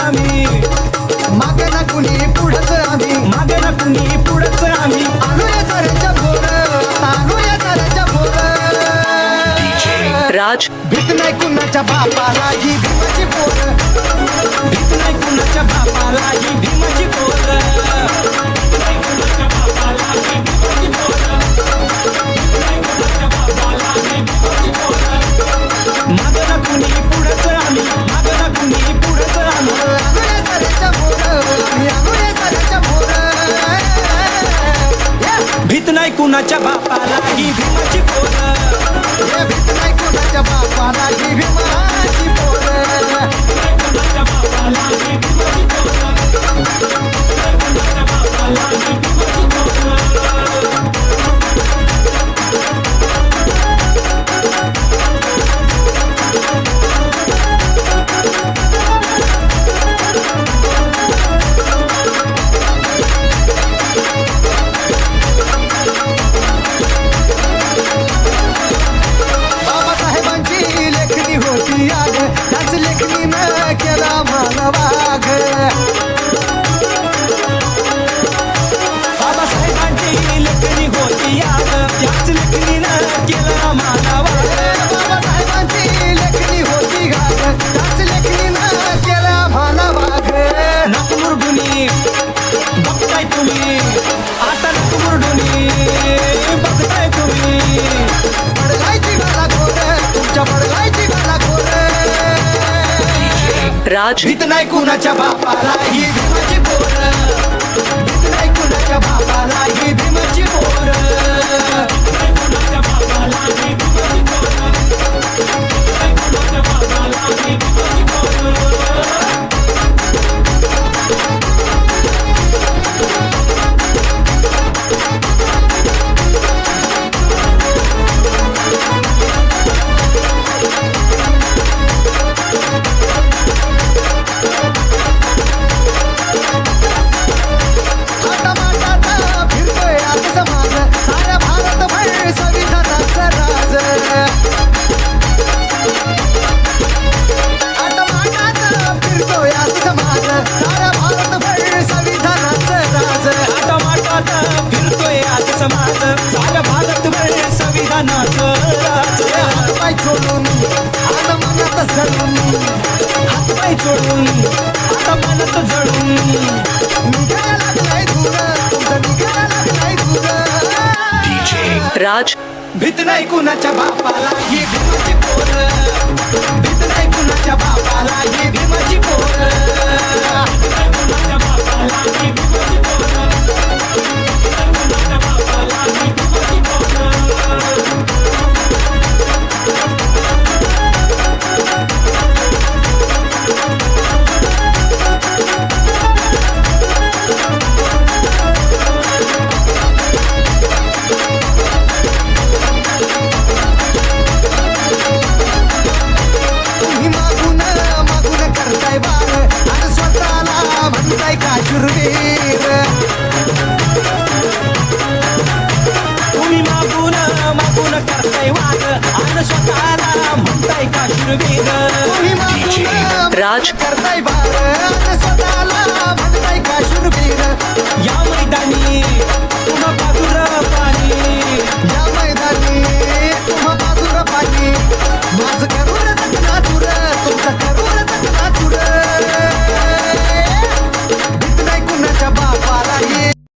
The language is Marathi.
आम्ही मागे ना कुणी पुढंच आम्ही मागे ना कुणी पुढंच आम्ही आणूया साऱ्याच्या भोर आणूया साऱ्याच्या भोर राज भीत नाही कुणाच्या बापाला ही भीमाची पोर भीत नाही कुणाच्या बापाला ही भीमाची पोर मागे ना कुणी पुढंच आम्ही मागे ना कुणी पुढंच आम्ही आणूया साऱ्याच्या भोर आणूया साऱ्याच्या भोर भीत नाही कुणाच्या बापाला ही भीमाची पोर भीत नाही कुणाच्या बापाला ही भीमाची पोर बाबासाहेबांची लेखणी होती आग त्याच लेखणीनं केला मानवाग बाबासाहेबांची लेखणी होती याद त्याच लेखणीनं केला मानवा बाबासाहेबांची लेखणी होती घाग त्याच लेखणीनं केला मानवाग नको मुरडुनी बघताय तुम्ही आता नको मुरडुनी बघताय तुम्ही बडगायची मला घोर तुमच्या बडगायची मला घोर राज भीत नाही कुणाच्या बापाला ही भीमाची पोर भीत नाही कुणाच्या बापाला ही भीमाची पोर आटामाटात फिरतोय आज समाज साऱ्या भारतभर संविधानाचं राज आटामाटात फिरतोय आज समाज साऱ्या भारतभर संविधानाचं राज आता माटात फिरतोय आज समाज साऱ्या भारतभर संविधानाचं राज हातपाय सोडून आता मनात जळून हातपाय जोडून आता मनात जळून निघायला लागलाय दूर तुमचं निघायला लागलाय दूर राज भीत नाही कुणाच्या बापाला ही भीमाची पोर भीत नाही कुणाच्या बापाला ही भीमाची पोर तुम्ही मागून मागून करताय बार आणि स्वतःला म्हणताय का शूरवीर तुम्ही मागून मागून करताय वाद आणि स्वतःला म्हणताय का शूरवीर तुम्ही मागून राज करताय बार